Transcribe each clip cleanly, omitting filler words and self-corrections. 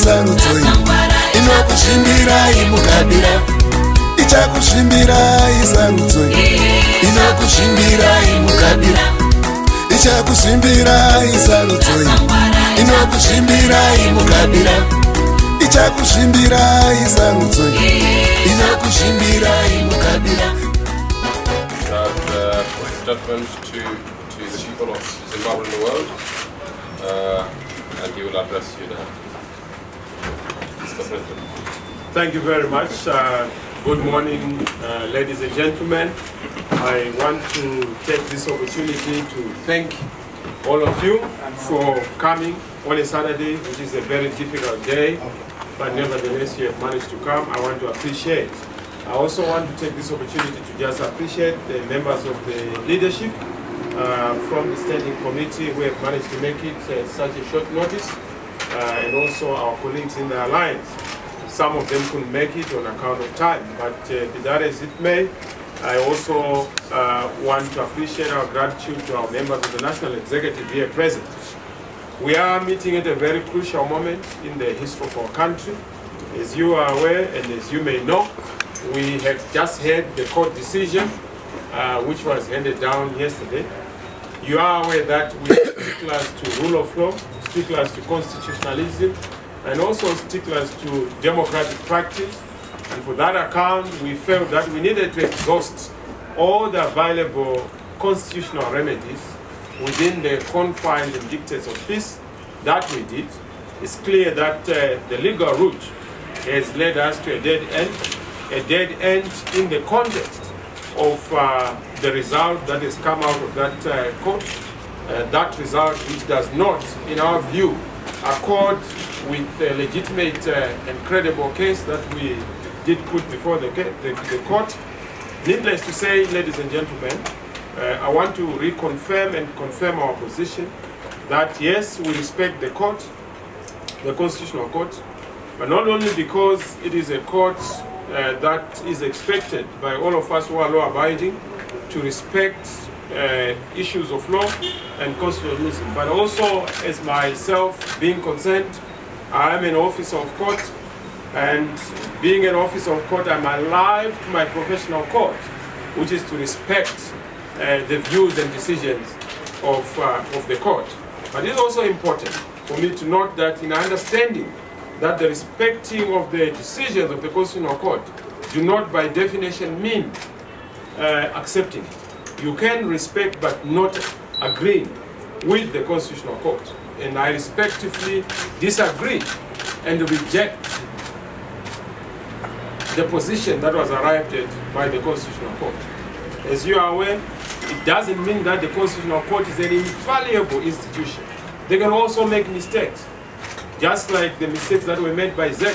sarudzoi inokusvimbirai mukabira ichakusvimbirai sarudzoi inokusvimbirai mukabira ichakusvimbirai sarudzoi inokusvimbirai mukabira ichakusvimbirai sarudzoi inokusvimbirai mukabira. Judgment to the people of Zimbabwe and the world, and he will address you now. Mr. President. Thank you very much. Good morning, ladies and gentlemen. I want to take this opportunity to thank all of you for coming on a Saturday, which is a very difficult day, but nevertheless you have managed to come. I want to appreciate. I also want to take this opportunity to just appreciate the members of the leadership from the standing committee who have managed to make it at such a short notice, and also our colleagues in the alliance. Some of them couldn't make it on account of time, but be that as it may, I also want to appreciate our gratitude to our members of the National Executive here present. We are meeting at a very crucial moment in the history of our country. As you are aware, and as you may know, we have just heard the court decision, which was handed down yesterday. You are aware that we are sticklers to rule of law, sticklers to constitutionalism, and also sticklers to democratic practice. And for that account, we felt that we needed to exhaust all the available constitutional remedies within the confines and dictates of peace. That we did. It's clear that the legal route has led us to a dead end in the context of the result that has come out of that court. That result which does not, in our view, accord with the legitimate and credible case that we did put before the court. Needless to say, ladies and gentlemen, I want to reconfirm and confirm our position that yes, we respect the court, the Constitutional Court, but not only because it is a court that is expected by all of us who are law-abiding to respect issues of law and constitutionalism, but also as myself being concerned, I am an officer of court, and being an officer of court, I'm alive to my professional code, which is to respect the views and decisions of the court. But it's also important for me to note that in understanding that the respecting of the decisions of the Constitutional Court do not by definition mean accepting. You can respect but not agree with the Constitutional Court. And I respectively disagree and reject the position that was arrived at by the Constitutional Court. As you are aware, it doesn't mean that the Constitutional Court is an infallible institution. They can also make mistakes, just like the mistakes that were made by ZEC.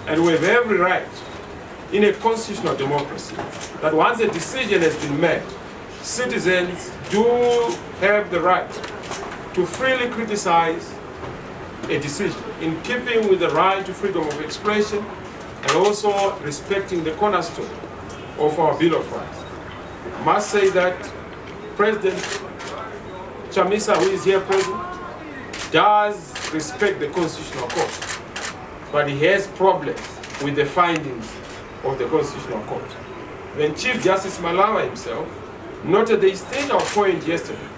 And we have every right in a constitutional democracy that once a decision has been made, citizens do have the right to freely criticize a decision in keeping with the right to freedom of expression and also respecting the cornerstone of our Bill of Rights. I must say that President Chamisa, who is here present, does respect the Constitutional Court, but he has problems with the findings of the Constitutional Court. When Chief Justice Malawa himself noted the essential point yesterday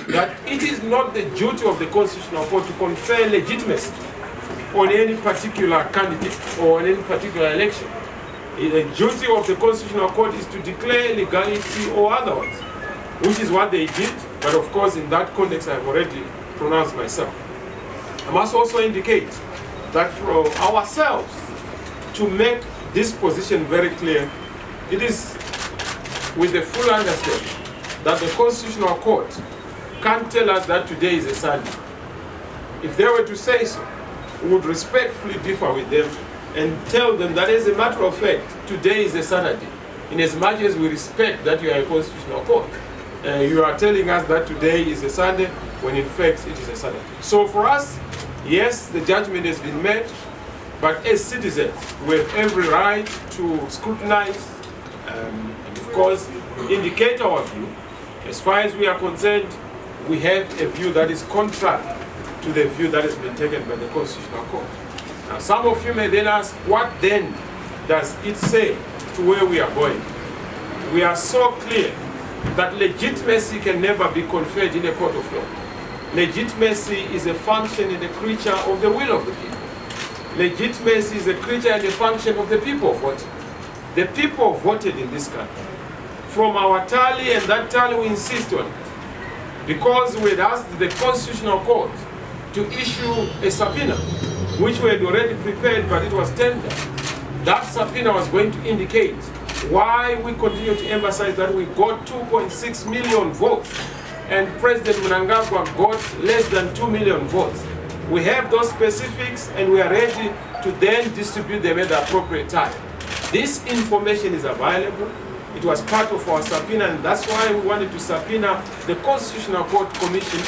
that it is not the duty of the Constitutional Court to confer legitimacy on any particular candidate or on any particular election. The duty of the Constitutional Court is to declare legality or otherwise, which is what they did, but of course in that context I have already pronounced myself. I must also indicate that for ourselves to make this position very clear, it is with the full understanding that the Constitutional Court can't tell us that today is a Sunday. If they were to say so, we would respectfully differ with them and tell them that as a matter of fact, today is a Saturday. In as much as we respect that you are a Constitutional Court, you are telling us that today is a Sunday when in fact it is a Saturday. So for us, yes, the judgment has been made, but as citizens, we have every right to scrutinize and of course indicate our view. As far as we are concerned, we have a view that is contrary to the view that has been taken by the Constitutional Court. Now, some of you may then ask, what then does it say to where we are going? We are so clear that legitimacy can never be conferred in a court of law. Legitimacy is a function and a creature of the will of the people. Legitimacy is a creature and a function of the people voting. The people voted in this country. From our tally, and that tally we insist on it, because we had asked the Constitutional Court to issue a subpoena, which we had already prepared, but it was tendered. That subpoena was going to indicate why we continue to emphasize that we got 2.6 million votes and President Mnangagwa got less than 2 million votes. We have those specifics and we are ready to then distribute them at the appropriate time. This information is available. It was part of our subpoena, and that's why we wanted to subpoena the Constitutional Court Commission,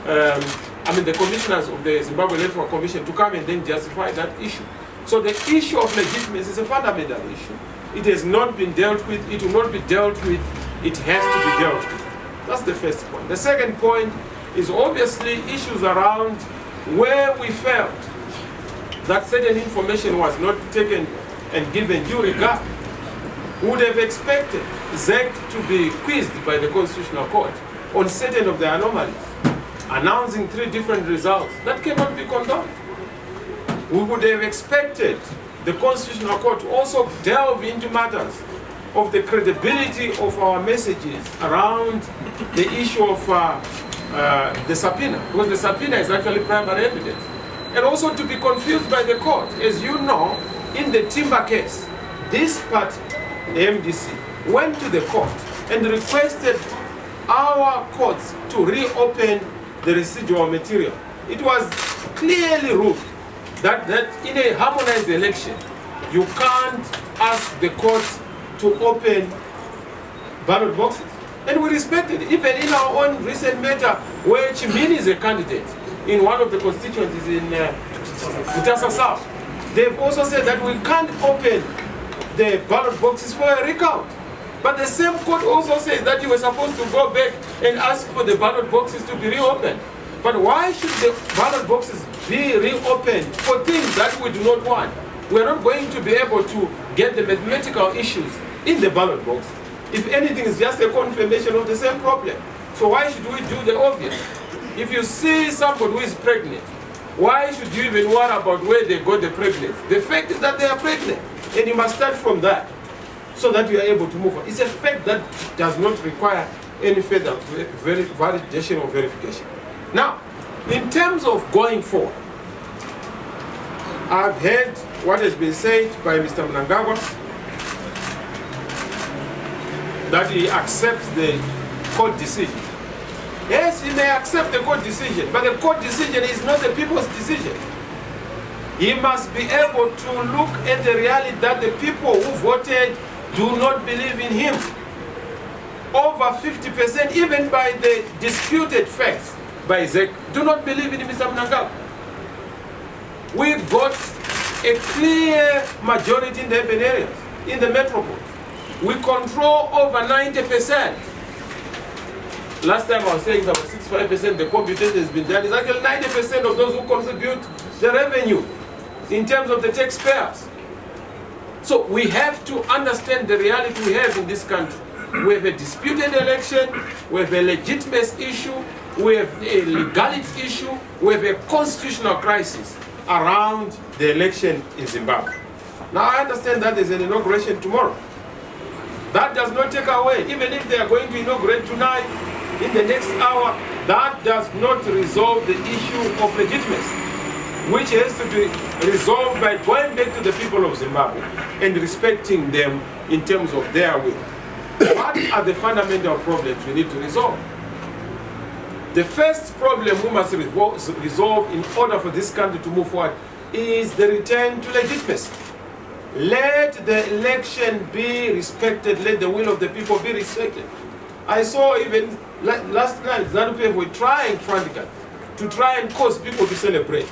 the commissioners of the Zimbabwe Electoral Commission, to come and then justify that issue. So the issue of legitimacy is a fundamental issue. It has not been dealt with, it will not be dealt with, it has to be dealt with. That's the first point. The second point is obviously issues around where we felt that certain information was not taken and given due regard. We would have expected ZEC to be quizzed by the Constitutional Court on certain of the anomalies, announcing 3 different results. That cannot be condoned. We would have expected the Constitutional Court to also delve into matters of the credibility of our messages around the issue of the subpoena, because the subpoena is actually primary evidence, and also to be confused by the court. As you know, in the timber case, this party, the MDC, went to the court and requested our courts to reopen the residual material. It was clearly ruled that in a harmonized election, you can't ask the court to open ballot boxes. And we respected it. Even in our own recent matter, where Chamisa is a candidate in one of the constituencies in Butasa South, they've also said that we can't open the ballot boxes for a recount. But the same court also says that you were supposed to go back and ask for the ballot boxes to be reopened. But why should the ballot boxes be reopened for things that we do not want? We're not going to be able to get the mathematical issues in the ballot box. If anything, it's just a confirmation of the same problem. So why should we do the obvious? If you see somebody who is pregnant, why should you even worry about where they got the pregnancy? The fact is that they are pregnant, and you must start from that so that you are able to move on. It's a fact that does not require any further validation or verification. Now, in terms of going forward, I've heard what has been said by Mr. Mnangagwa, that he accepts the court decision. Yes, he may accept the court decision, but the court decision is not the people's decision. He must be able to look at the reality that the people who voted do not believe in him. Over 50%, even by the disputed facts by ZEC, do not believe in Mr. Mnangagwa. We got a clear majority in the urban areas, in the metropole. We control over 90%. Last time I was saying about 65%, the computation has been done. It's actually 90% of those who contribute the revenue in terms of the taxpayers. So we have to understand the reality we have in this country. We have a disputed election, we have a legitimate issue, we have a legality issue, we have a constitutional crisis around the election in Zimbabwe. Now I understand that there's an inauguration tomorrow. That does not take away, even if they are going to inaugurate tonight, in the next hour, that does not resolve the issue of legitimacy, which has to be resolved by going back to the people of Zimbabwe and respecting them in terms of their will. What are the fundamental problems we need to resolve? The first problem we must resolve in order for this country to move forward is the return to legitimacy. Let the election be respected, let the will of the people be respected. I saw even last night, ZANU-PF were trying frantically to try and cause people to celebrate.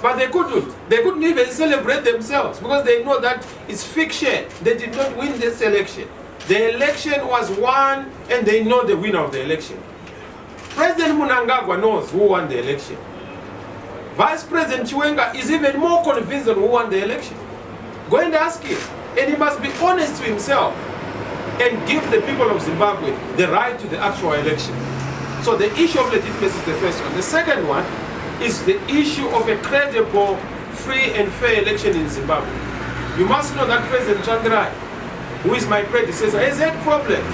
But they couldn't. They couldn't even celebrate themselves because they know that it's fiction. They did not win this election. The election was won and they know the winner of the election. President Mnangagwa knows who won the election. Vice President Chiwenga is even more convinced on who won the election. Go and ask him. And he must be honest to himself and give the people of Zimbabwe the right to the actual election. So the issue of legitimacy is the first one. The second one is the issue of a credible, free and fair election in Zimbabwe. You must know that President Tsvangirai, who is my predecessor, has had problems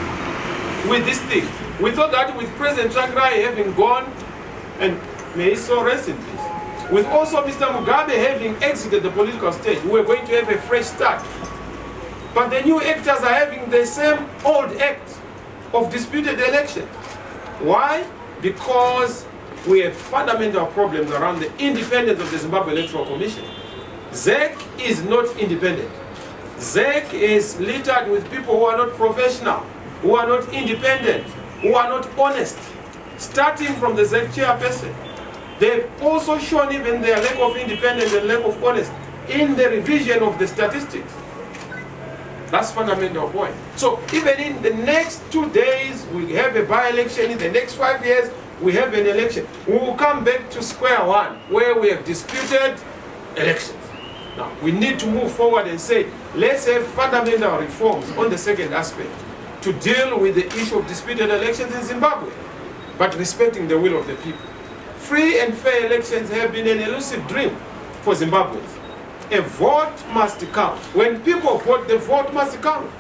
with this thing. We thought that with President Tsvangirai having gone, and may he so rest in peace, with also Mr. Mugabe having exited the political stage, we were going to have a fresh start. But the new actors are having the same old act of disputed elections. Why? Because we have fundamental problems around the independence of the Zimbabwe Electoral Commission. ZEC is not independent. ZEC is littered with people who are not professional, who are not independent, who are not honest. Starting from the ZEC chairperson, they've also shown even their lack of independence and lack of honesty in the revision of the statistics. That's fundamental point. So even in the next 2 days, we have a by-election. In the next 5 years, we have an election. We will come back to square one, where we have disputed elections. Now, we need to move forward and say, let's have fundamental reforms on the second aspect to deal with the issue of disputed elections in Zimbabwe, but respecting the will of the people. Free and fair elections have been an elusive dream for Zimbabweans. A vote must count. When people vote, the vote must count.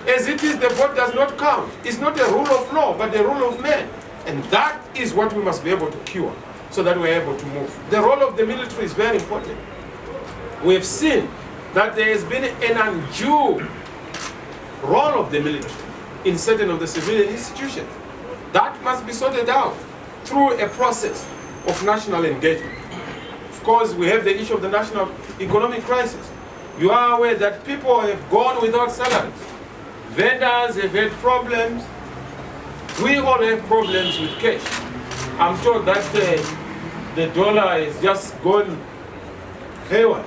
As it is, the vote does not count. It's not a rule of law, but a rule of man. And that is what we must be able to cure, so that we're able to move. The role of the military is very important. We have seen that there has been an undue role of the military in certain of the civilian institutions. That must be sorted out through a process of national engagement. Of course, we have the issue of the national economic crisis. You are aware that people have gone without salaries. Vendors have had problems. We all have problems with cash. I'm told that the dollar is just gone haywire.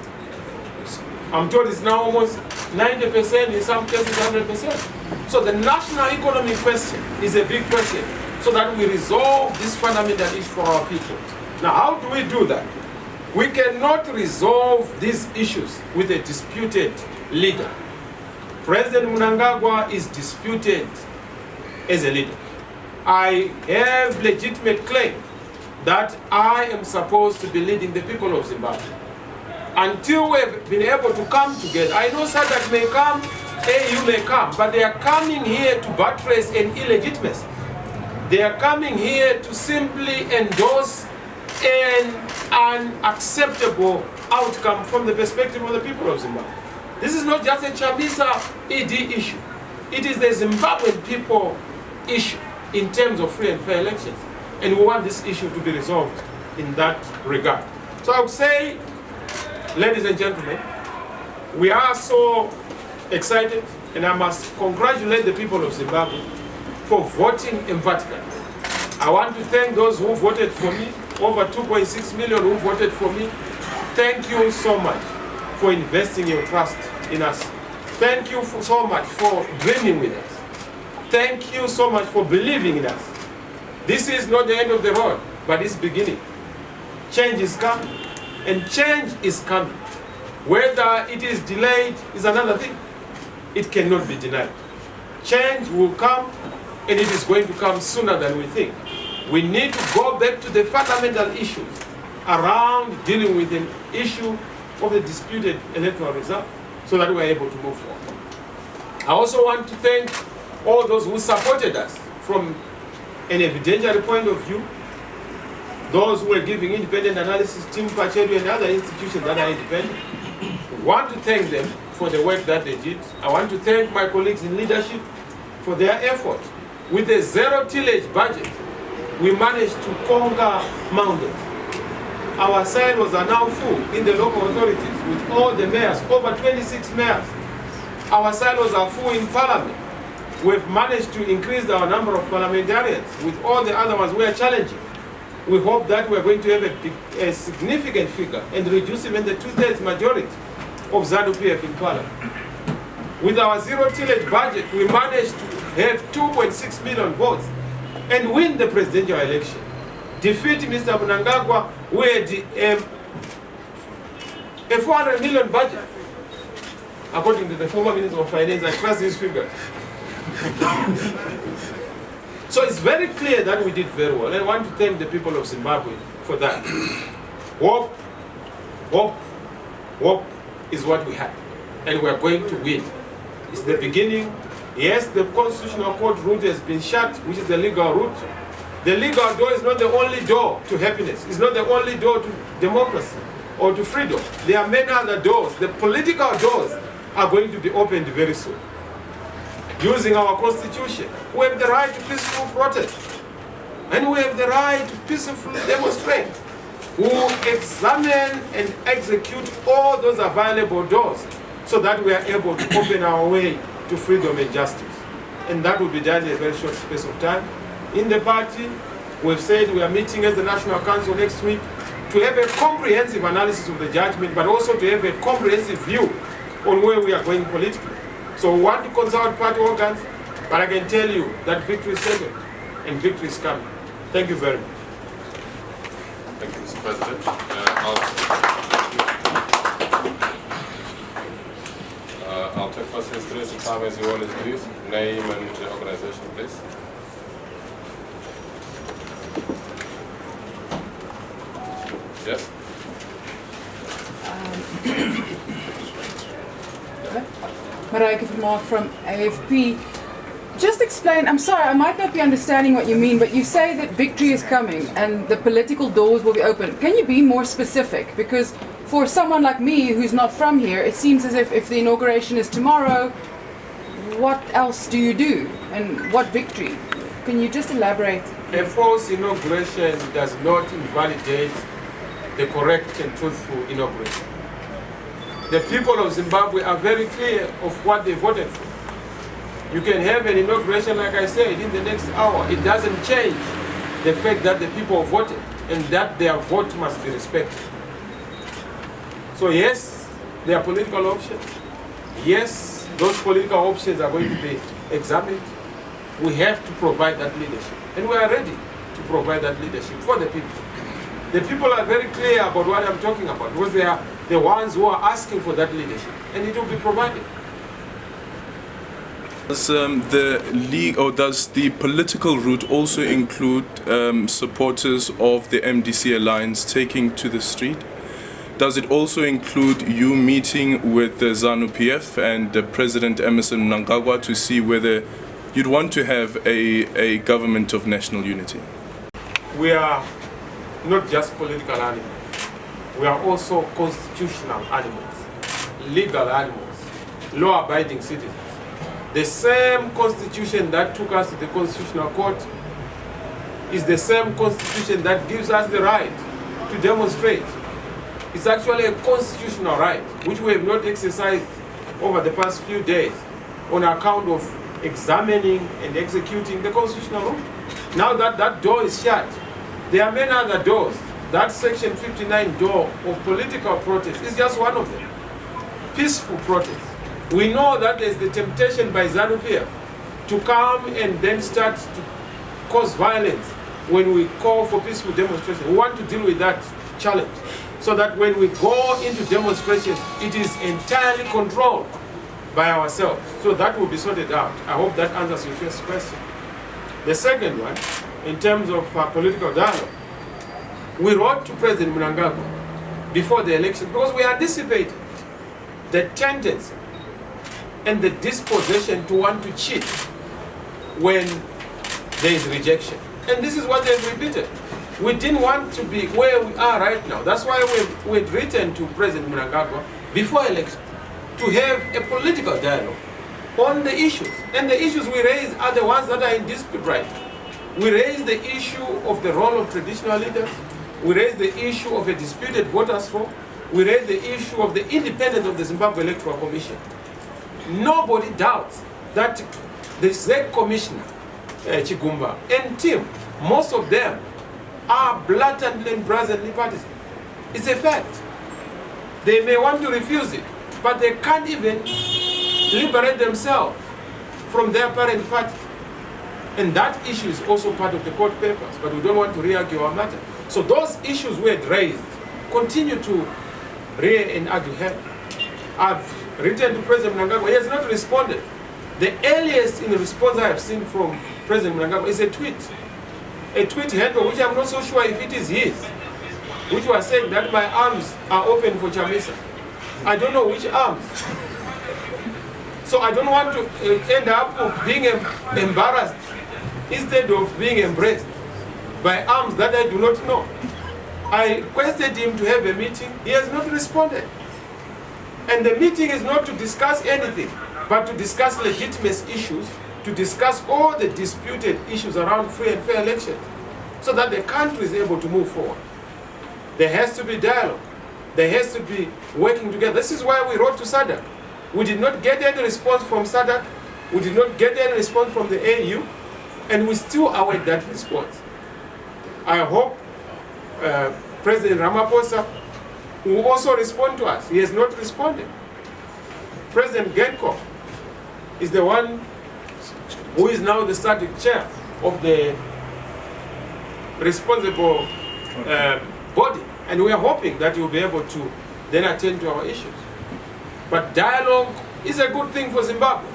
I'm told it's now almost 90%, in some cases 100%. So the national economic question is a big question, so that we resolve this fundamental issue for our people. Now, how do we do that? We cannot resolve these issues with a disputed leader. President Mnangagwa is disputed as a leader. I have legitimate claim that I am supposed to be leading the people of Zimbabwe. Until we've been able to come together, I know SADC may come, AU may come, but they are coming here to buttress an illegitimacy. They are coming here to simply endorse an unacceptable outcome from the perspective of the people of Zimbabwe. This is not just a Chamisa ED issue. It is the Zimbabwean people issue in terms of free and fair elections. And we want this issue to be resolved in that regard. So I would say, ladies and gentlemen, we are so excited, and I must congratulate the people of Zimbabwe for voting emphatically. I want to thank those who voted for me, over 2.6 million who voted for me. Thank you so much for investing your trust in us. Thank you so much for dreaming with us. Thank you so much for believing in us. This is not the end of the road, but it's beginning. Change is coming, and change is coming. Whether it is delayed is another thing. It cannot be denied. Change will come, and it is going to come sooner than we think. We need to go back to the fundamental issues around dealing with an issue of the disputed electoral result, so that we are able to move forward. I also want to thank all those who supported us from an evidentiary point of view, those who are giving independent analysis, Team Pachedu and other institutions that are independent. I want to thank them for the work that they did. I want to thank my colleagues in leadership for their effort. With a zero tillage budget, we managed to conquer mountains. Our silos are now full in the local authorities with all the mayors, over 26 mayors. Our silos are full in parliament. We've managed to increase our number of parliamentarians. With all the other ones we are challenging, we hope that we're going to have a significant figure and reduce even the 2/3 majority of ZANU-PF in parliament. With our zero tillage budget, we managed to have 2.6 million votes and win the presidential election. Defeat Mr. Mnangagwa, who had A 400 million budget. According to the former Minister of Finance, I trust these figures. So it's very clear that we did very well. And I want to thank the people of Zimbabwe for that. Hope is what we have. And we are going to win. It's the beginning. Yes, the constitutional court route has been shut, which is the legal route. The legal door is not the only door to happiness. It's not the only door to democracy or to freedom. There are many other doors. The political doors are going to be opened very soon. Using our constitution, we have the right to peaceful protest. And we have the right to peacefully demonstrate. We will examine and execute all those available doors so that we are able to open our way to freedom and justice. And that will be done in a very short space of time. In the party, we've said we are meeting as the National Council next week to have a comprehensive analysis of the judgment, but also to have a comprehensive view on where we are going politically. So we want to consult party organs, but I can tell you that victory is certain and victory is coming. Thank you very much. Thank you, Mr. President. I'll take questions through the time as you always do. Name and organization, please. Yes? Marijke Vermaak from AFP. Just explain, I'm sorry, I might not be understanding what you mean, but you say that victory is coming and the political doors will be open. Can you be more specific? Because for someone like me who's not from here, it seems as if the inauguration is tomorrow, what else do you do? And what victory? Can you just elaborate? A false inauguration does not invalidate the correct and truthful inauguration. The people of Zimbabwe are very clear of what they voted for. You can have an inauguration, like I said, in the next hour. It doesn't change the fact that the people voted and that their vote must be respected. So yes, there are political options. Yes, those political options are going to be examined. We have to provide that leadership. And we are ready to provide that leadership for the people. The people are very clear about what I'm talking about, because they are the ones who are asking for that leadership, and it will be provided. Does the league, or does the political route also include supporters of the MDC alliance taking to the street? Does it also include you meeting with the ZANU-PF and President Emmerson Mnangagwa to see whether you'd want to have a government of national unity? We are not just political animals. We are also constitutional animals, legal animals, law-abiding citizens. The same constitution that took us to the Constitutional Court is the same constitution that gives us the right to demonstrate. It's actually a constitutional right, which we have not exercised over the past few days on account of examining and executing the constitutional rule. Now that that door is shut, there are many other doors. That Section 59 door of political protest is just one of them. Peaceful protest. We know that there's the temptation by ZANU-PF to come and then start to cause violence when we call for peaceful demonstration. We want to deal with that challenge so that when we go into demonstrations, it is entirely controlled by ourselves. So that will be sorted out. I hope that answers your first question. The second one, in terms of political dialogue, we wrote to President Mnangagwa before the election because we anticipated the tendency and the disposition to want to cheat when there is rejection. And this is what they've repeated. We didn't want to be where we are right now. That's why we'd written to President Mnangagwa before election to have a political dialogue on the issues. And the issues we raise are the ones that are in dispute right now. We raise the issue of the role of traditional leaders. We raise the issue of a disputed voters' roll. We raise the issue of the independence of the Zimbabwe Electoral Commission. Nobody doubts that the ZEC Commissioner, Chigumba, and team, most of them are blatantly and brazenly partisan. It's a fact. They may want to refuse it, but they can't even liberate themselves from their parent party. And that issue is also part of the court papers, but we don't want to re-argue our matter. So those issues we had raised continue to rear an ugly head. I've written to President Mnangagwa. He has not responded. The earliest in response I have seen from President Mnangagwa is a tweet handle, which I'm not so sure if it is his, which was saying that my arms are open for Chamisa. I don't know which arms. So I don't want to end up being embarrassed instead of being embraced by arms that I do not know. I requested him to have a meeting. He has not responded. And the meeting is not to discuss anything, but to discuss legitimate issues, to discuss all the disputed issues around free and fair elections, so that the country is able to move forward. There has to be dialogue. There has to be working together. This is why we wrote to SADC. We did not get any response from SADC. We did not get any response from the AU, and we still await that response. I hope President Ramaphosa will also respond to us. He has not responded. President Genko is the one who is now the SADC chair of the responsible body, and we are hoping that he will be able to then attend to our issues. But dialogue is a good thing for Zimbabwe,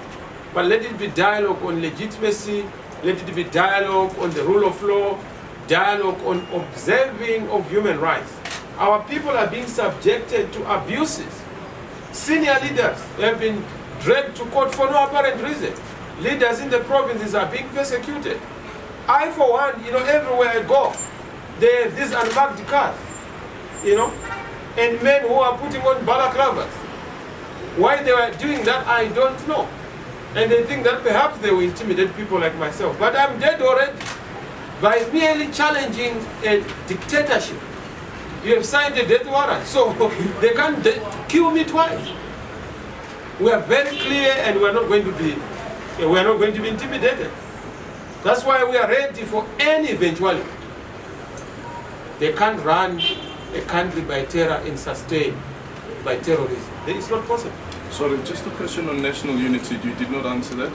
but let it be dialogue on legitimacy, let it be dialogue on the rule of law, dialogue on observing of human rights. Our people are being subjected to abuses. Senior leaders have been dragged to court for no apparent reason. Leaders in the provinces are being persecuted. I, for one, everywhere I go, they have these unmarked cars, and men who are putting on balaclavas. Why they were doing that, I don't know. And they think that perhaps they will intimidate people like myself. But I'm dead already. By merely challenging a dictatorship, you have signed a death warrant, so they can't kill me twice. We are very clear, and we are not going to be intimidated. That's why we are ready for any eventuality. They can't run a country by terror and sustain by terrorism. It's not possible. Sorry, just a question on national unity. You did not answer that.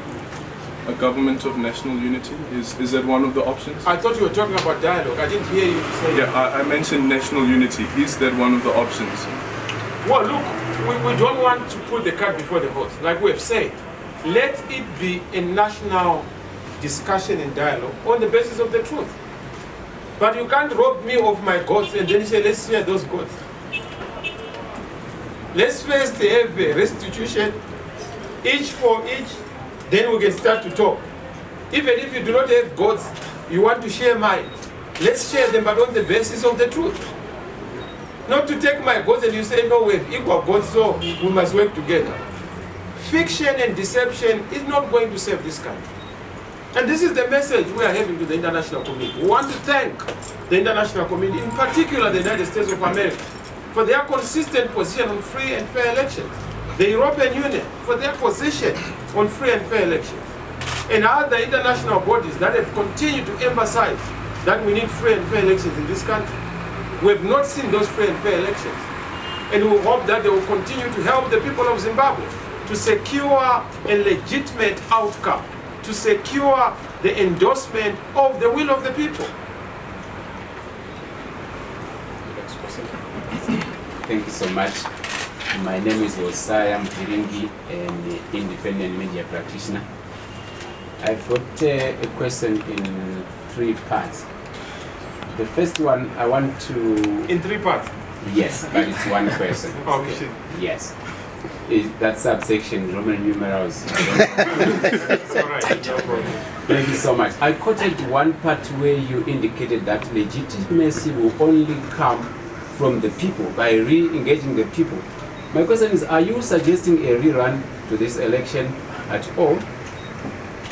A government of national unity, is that one of the options? I thought you were talking about dialogue. I didn't hear you say. Yeah, I mentioned national unity. Is that one of the options? Well, look, we don't want to put the cart before the horse. Like we have said, let it be a national discussion and dialogue on the basis of the truth. But you can't rob me of my goats and then say, let's share those goats. Let's first have a restitution, each for each, then we can start to talk. Even if you do not have goats, you want to share mine. Let's share them, but on the basis of the truth. Not to take my goats and you say, no, we have equal goats, so we must work together. Fiction and deception is not going to save this country. And this is the message we are having to the international community. We want to thank the international community, in particular the United States of America, for their consistent position on free and fair elections. The European Union for their position on free and fair elections. And other international bodies that have continued to emphasize that we need free and fair elections in this country. We have not seen those free and fair elections. And we hope that they will continue to help the people of Zimbabwe to secure a legitimate outcome, to secure the endorsement of the will of the people. Thank you so much. My name is Osaya Mpiringi, an independent media practitioner. I've got a question in 3 parts. The first one I want to... In 3 parts? Yes, but it's one question. Okay. Yes. Is that subsection Roman numerals? It's all right, no problem. Thank you so much. I quoted one part where you indicated that legitimacy will only come from the people, by re-engaging the people. My question is, are you suggesting a rerun to this election at all?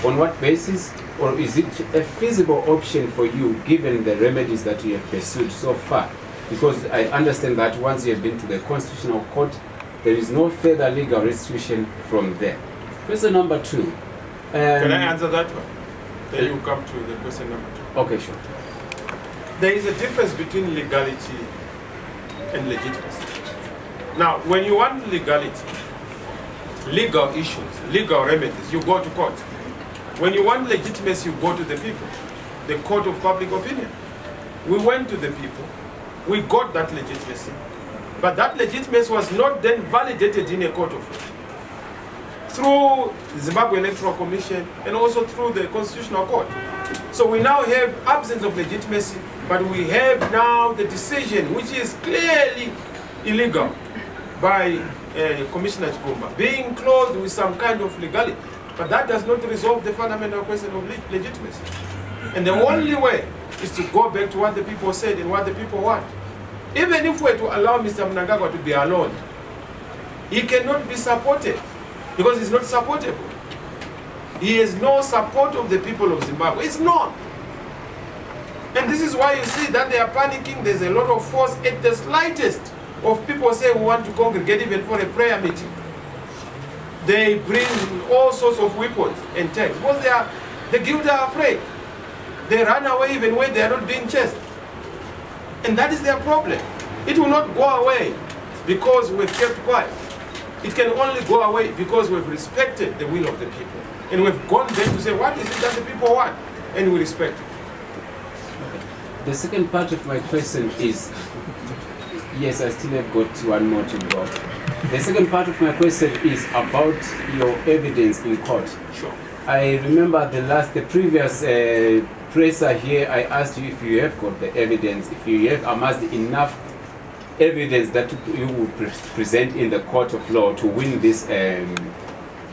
On what basis? Or is it a feasible option for you, given the remedies that you have pursued so far? Because I understand that once you have been to the Constitutional Court, there is no further legal restitution from there. Question number 2. Can I answer that one? Then you come to the question number 2. Okay, sure. There is a difference between legality and legitimacy. Now, when you want legality, legal issues, legal remedies, you go to court. When you want legitimacy, you go to the people, the court of public opinion. We went to the people, we got that legitimacy, But that legitimacy was not then validated in a court of law. Through the Zimbabwe Electoral Commission and also through the Constitutional Court. So we now have absence of legitimacy, but we have now the decision, which is clearly illegal by Commissioner Chibumba, being closed with some kind of legality. But that does not resolve the fundamental question of legitimacy. And the only way is to go back to what the people said and what the people want. Even if we were to allow Mr. Mnangagwa to be alone, he cannot be supported because he's not supportable. He has no support of the people of Zimbabwe. It's not. And this is why you see that they are panicking. There's a lot of force at the slightest of people saying we want to congregate even for a prayer meeting. They bring all sorts of weapons and tanks because the guilty are afraid. They run away even when they are not being chased. And that is their problem. It will not go away because we've kept quiet. It can only go away because we've respected the will of the people. And we've gone back to say, what is it that the people want? And we respect it. The second part of my question is, yes, I still have got one more to go. The second part of my question is about your evidence in court. Sure. I remember the previous presser here, I asked you if you have got the evidence, if you have amassed enough evidence that you would present in the court of law to win this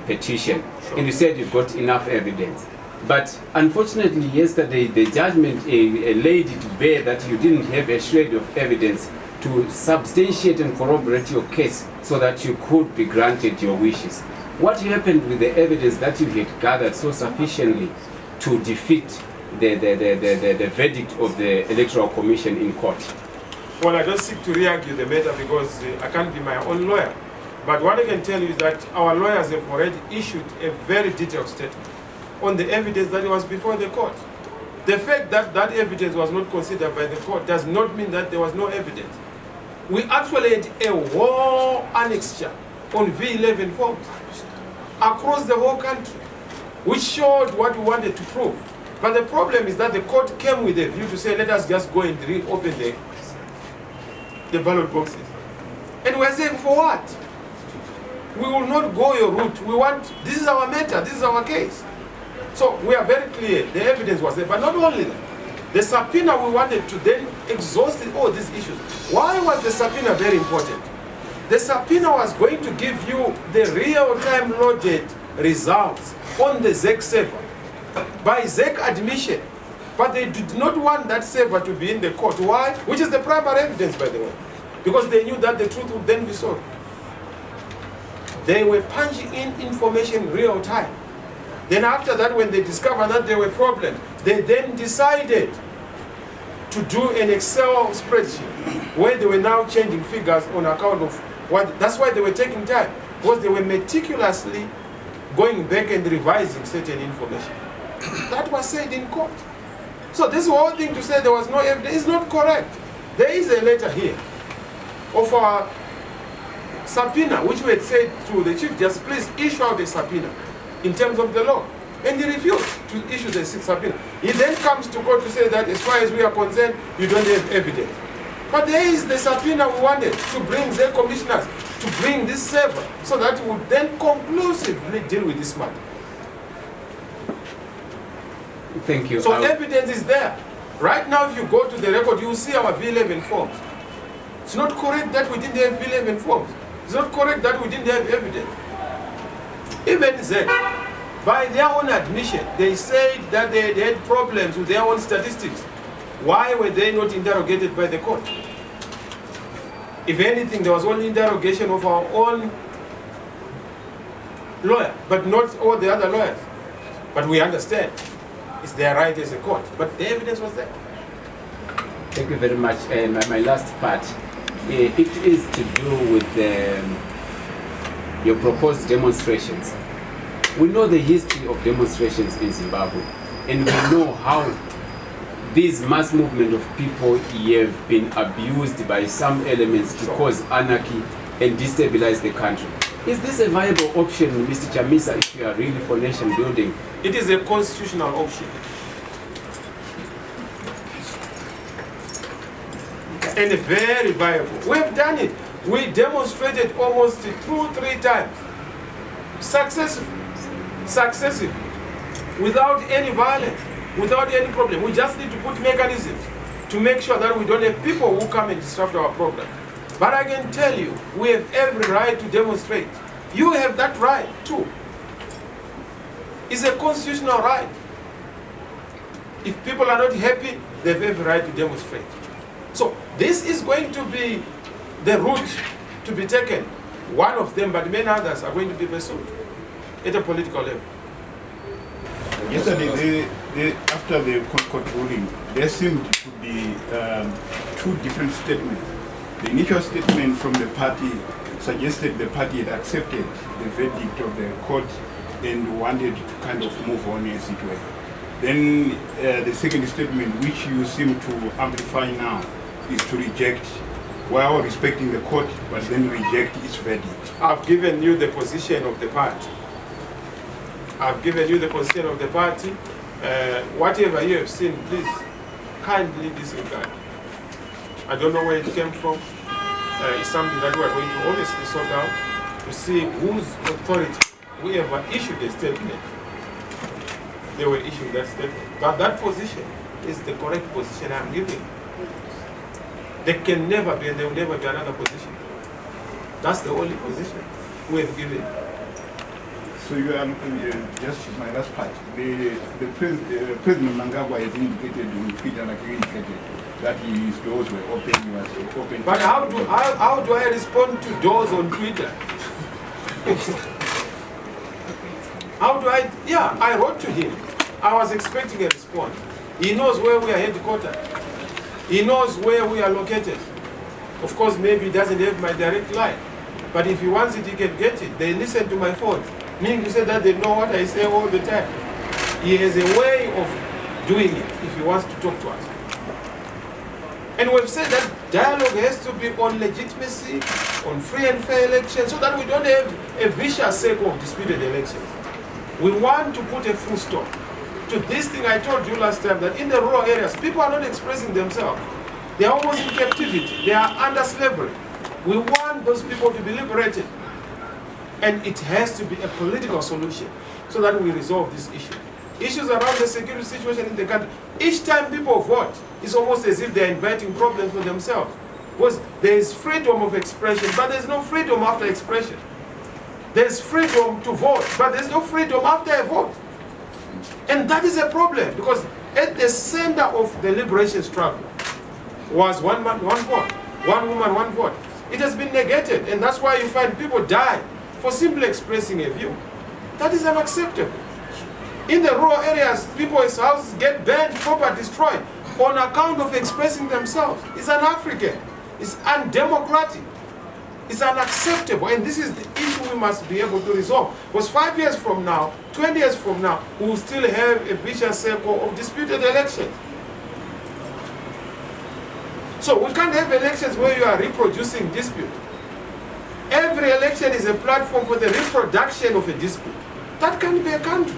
petition. Sure. And you said you've got enough evidence. But unfortunately, yesterday, the judgment laid it bare that you didn't have a shred of evidence to substantiate and corroborate your case so that you could be granted your wishes. What happened with the evidence that you had gathered so sufficiently to defeat the verdict of the Electoral Commission in court? Well, I don't seek to re-argue the matter because I can't be my own lawyer. But what I can tell you is that our lawyers have already issued a very detailed statement on the evidence that was before the court. The fact that that evidence was not considered by the court does not mean that there was no evidence. We actually had a whole annexure on V11 forms across the whole country, which showed what we wanted to prove. But the problem is that the court came with a view to say, let us just go and reopen the ballot boxes. And we're saying, for what? We will not go your route. We want, this is our matter, this is our case. So we are very clear, the evidence was there, but not only that. The subpoena we wanted to then exhaust all these issues. Why was the subpoena very important? The subpoena was going to give you the real-time loaded results on the ZEC server by ZEC admission. But they did not want that server to be in the court. Why? Which is the primary evidence, by the way. Because they knew that the truth would then be solved. They were punching in information real time. Then after that, when they discovered that there were problems, they then decided to do an Excel spreadsheet where they were now changing figures on account of what. That's why they were taking time, because they were meticulously going back and revising certain information. That was said in court. So this whole thing to say there was no evidence is not correct. There is a letter here of our subpoena, which we had said to the Chief Justice, please issue out a subpoena in terms of the law. And he refused to issue the subpoena. He then comes to court to say that as far as we are concerned, you don't have evidence. But there is the subpoena we wanted to bring the commissioners, to bring this server, so that we would then conclusively deal with this matter. Thank you. So evidence is there. Right now, if you go to the record, you will see our V11 forms. It's not correct that we didn't have V11 forms. It's not correct that we didn't have evidence. Even then, by their own admission, they said that they had problems with their own statistics. Why were they not interrogated by the court? If anything, there was only interrogation of our own lawyer, but not all the other lawyers. But we understand. It's their right as a court. But the evidence was there. Thank you very much. My last part, it is to do with your proposed demonstrations. We know the history of demonstrations in Zimbabwe, and we know how this mass movement of people have been abused by some elements to cause anarchy and destabilize the country. Is this a viable option, Mr. Chamisa, if you are really for nation building? It is a constitutional option. And very viable. We have done it. We demonstrated almost 2-3 times, successive, without any violence, without any problem. We just need to put mechanisms to make sure that we don't have people who come and disrupt our program. But I can tell you, we have every right to demonstrate. You have that right too. It's a constitutional right. If people are not happy, they have every right to demonstrate. So this is going to be the route to be taken. One of them, but many others are going to be pursued at a political level. Yesterday, after the court ruling, there seemed to be 2 different statements. The initial statement from the party suggested the party had accepted the verdict of the court and wanted to kind of move on as it were. Then the second statement, which you seem to amplify now, is to reject, while respecting the court, but then reject its verdict. I've given you the position of the party. I've given you the position of the party. Whatever you have seen, please kindly disregard. I don't know where it came from. It's something that we are going to obviously sort out to see whose authority, whoever issued the statement, they were issuing that statement. But that position is the correct position I'm giving. There can never be, and there will never be another position. That's the only position we have given. So you are, just my last part, the President Mnangagwa has indicated on Twitter, like you indicated, that his doors were open, he was open. But how do I respond to doors on Twitter? How do I? Yeah, I wrote to him. I was expecting a response. He knows where we are headquartered. He knows where we are located. Of course, maybe he doesn't have my direct line. But if he wants it, he can get it. They listen to my phone. Meaning to say that they know what I say all the time. He has a way of doing it if he wants to talk to us. And we've said that dialogue has to be on legitimacy, on free and fair elections, so that we don't have a vicious cycle of disputed elections. We want to put a full stop to this thing I told you last time, that in the rural areas, people are not expressing themselves. They are almost in captivity. They are under slavery. We want those people to be liberated. And it has to be a political solution so that we resolve this issue. Issues around the security situation in the country. Each time people vote, it's almost as if they're inviting problems for themselves. Because there is freedom of expression, but there's no freedom after expression. There's freedom to vote, but there's no freedom after a vote. And that is a problem, because at the center of the liberation struggle was one man, one vote, one woman, one vote. It has been negated, and that's why you find people die for simply expressing a view. That is unacceptable. In the rural areas, people's houses get burned, property destroyed on account of expressing themselves. It's un-African. It's undemocratic. It's unacceptable, and this is the issue we must be able to resolve. Because 5 years from now, 20 years from now, we will still have a vicious circle of disputed elections. So we can't have elections where you are reproducing dispute. Every election is a platform for the reproduction of a dispute. That can't be a country.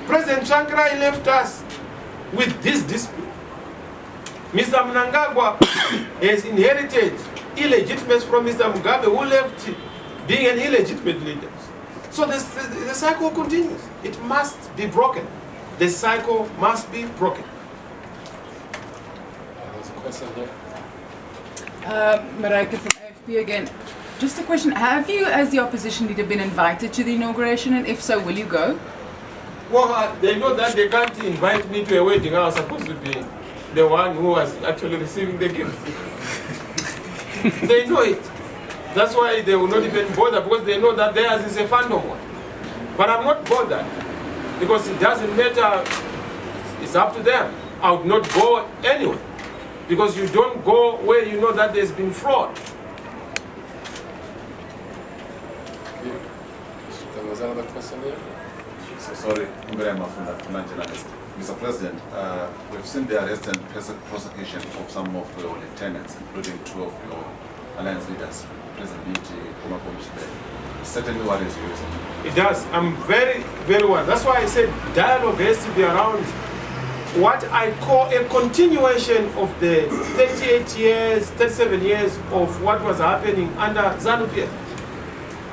President Chankrai left us with this dispute. Mr. Mnangagwa has inherited illegitimacy from Mr. Mugabe, who left being an illegitimate leader. So the cycle continues. It must be broken. The cycle must be broken. There's a question here. Marijke from AFP again. Just a question, have you as the opposition leader been invited to the inauguration, and if so, will you go? Well, they know that they can't invite me to a wedding. I was supposed to be the one who was actually receiving the gift. They know it. That's why they will not even bother, because they know that theirs is a phantom one. But I'm not bothered, because it doesn't matter. It's up to them. I would not go anyway, because you don't go where you know that there's been fraud. There was another question here. Sorry, from journalist. Mr. President, we've seen the arrest and prosecution of some of your lieutenants, including 2 of your alliance leaders, President Biti, It certainly worries you. It does. I'm very, very worried. That's why I said dialogue has to be around what I call a continuation of the 38 years, 37 years of what was happening under ZANU-PF.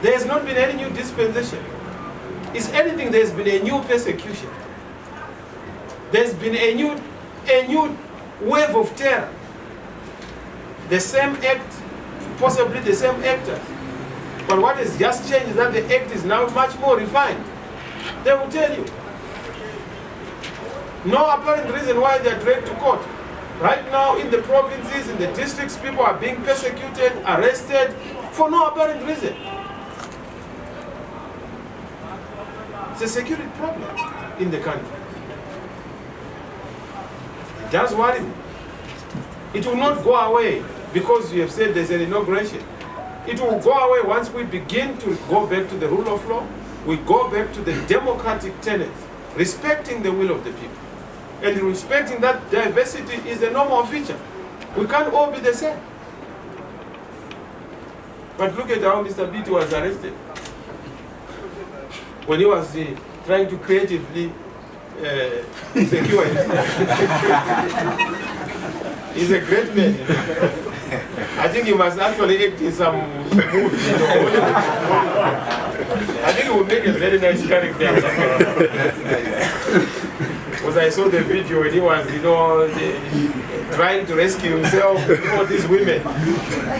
There has not been any new dispensation. If anything, there's been a new persecution. There's been a new wave of terror. The same act, possibly the same actors. But what has just changed is that the act is now much more refined. They will tell you. No apparent reason why they are dragged to court. Right now in the provinces, in the districts, people are being persecuted, arrested, for no apparent reason. It's a security problem in the country. It does worry me. It will not go away because you have said there's an inauguration. It will go away once we begin to go back to the rule of law. We go back to the democratic tenets, respecting the will of the people. And respecting that diversity is a normal feature. We can't all be the same. But look at how Mr. Biti was arrested. When he was trying to creatively secure it. He's a great man. I think he must actually act in some movie. I think he would make a very nice character. Because I saw the video when he was, trying to rescue himself from all these women.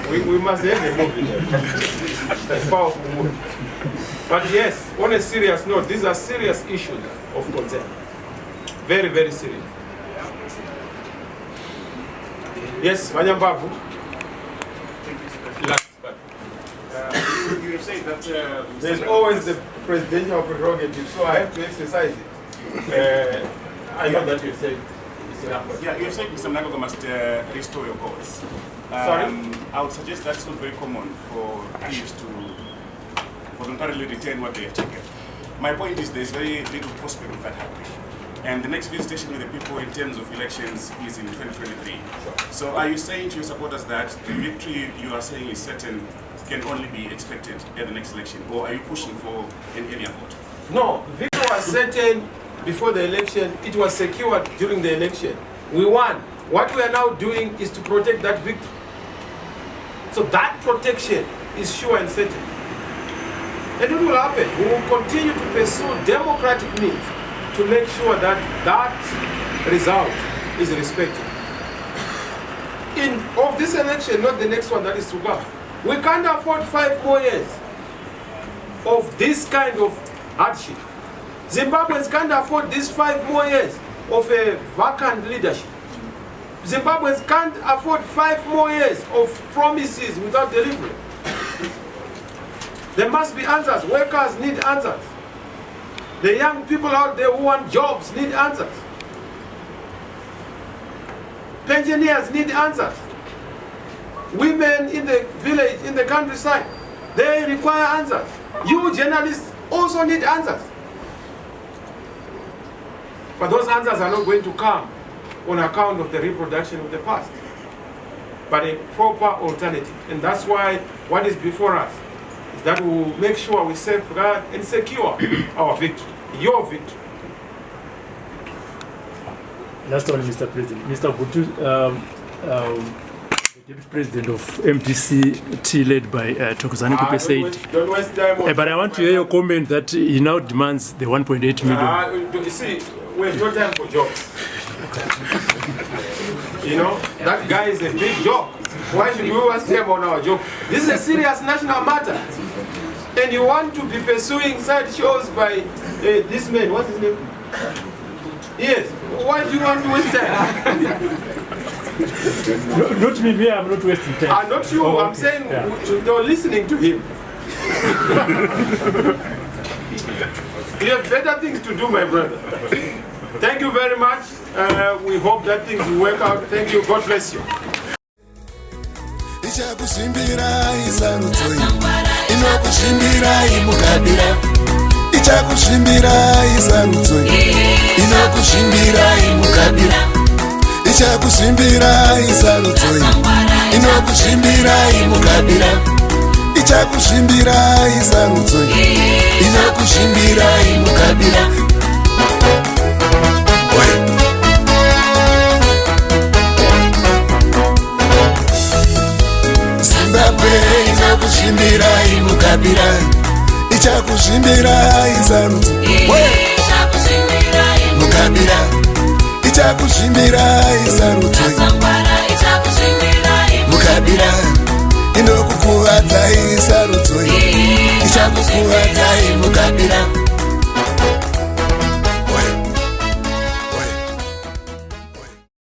We must have a movie. A powerful movie. But yes, on a serious note, these are serious issues of concern. Very, very serious. Yes, Manyambavu. Last part. You say that there's always the presidential prerogative, so I have to exercise it. I know that you said it's enough. Yeah, you said Mr. Mnangagwa must restore your goals. Sorry? I would suggest that's not very common for thieves to voluntarily return what they have taken. My point is there's very little prospect of that happening. And the next visitation with the people in terms of elections is in 2023. So are you saying to your supporters that the victory you are saying is certain can only be expected at the next election? Or are you pushing for an earlier vote? No, victory was certain before the election. It was secured during the election. We won. What we are now doing is to protect that victory. So that protection is sure and certain. And it will happen. We will continue to pursue democratic means to make sure that that result is respected. Of this election, not the next one that is to come. We can't afford 5 more years of this kind of hardship. Zimbabweans can't afford these 5 more years of a vacant leadership. Zimbabweans can't afford 5 more years of promises without delivery. There must be answers. Workers need answers. The young people out there who want jobs need answers. Pensioners need answers. Women in the village, in the countryside, they require answers. You journalists also need answers. But those answers are not going to come on account of the reproduction of the past, but a proper alternative. And that's why what is before us is that we will make sure we safeguard and secure our victory, your victory. Last one, Mr. President. Mr. Butu, the Deputy President of MDC, led by Thokozani Kupe, said, don't waste time but I want to hear your comment that he now demands the 1.8 million. You see, we have no time for jokes. That guy is a big joke. Why should we waste time on our joke? This is a serious national matter. And you want to be pursuing side shows by this man, what's his name? Yes. Why do you want to waste time? Not me, I'm not wasting time. Not you, Oh, I'm okay. saying Yeah. you're listening to him. You have better things to do, my brother. Thank you very much. We hope that things will work out. Thank you. God bless you. Ichakusimbira isarudzoi inokushimbira imukabira Ichakusimbira isarudzoi inokushimbira imukabira Ichakusimbira isarudzoi inokushimbira imukabira Ichakusimbira isarudzoi inokushimbira imukabira ichakuzvimbirai mukabira, ichakuzvimbirai sarudzo mukabira, ichakuzvimbirai sarudzo mukabira, inokukuvadzai sarudzo ichakukuvadzai mukabira.